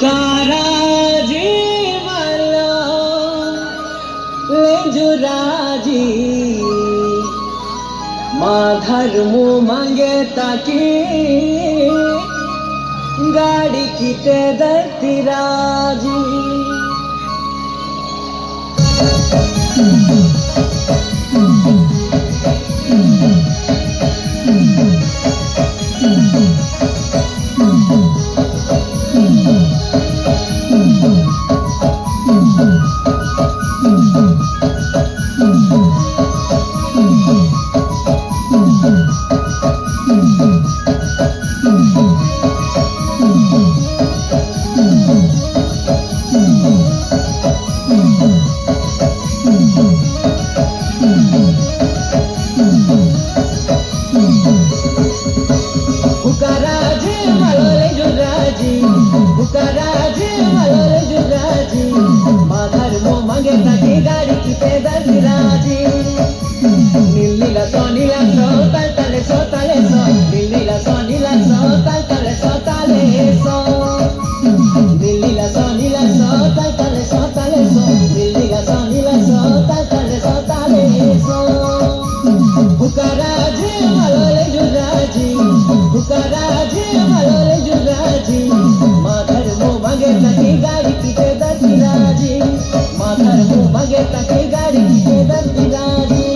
पुकाराजी वाला ले जुराजी माँ धर्म मांगे ताकि गाड़ी किते दर्ती राजी पुकाराजी वाले जुराजी माँ धर्म मांगे ताकि गाड़ी की पैदल राजी नीला सोनीला सो तल तले सो तले सो नीला सोनीला सो तल तले सो तले सो नीला सोनीला सो तल तले सो तले सो नीला सोनीला सो तल तले सो तले सो पुकाराजी वाले जुराजी पुकाराजी वाले जुराजी माँ धर्म मांगे ताकि गाड़ी की पैदल राजी माँ धर्म मांगे ताकि गाड़ी की पैदल राजी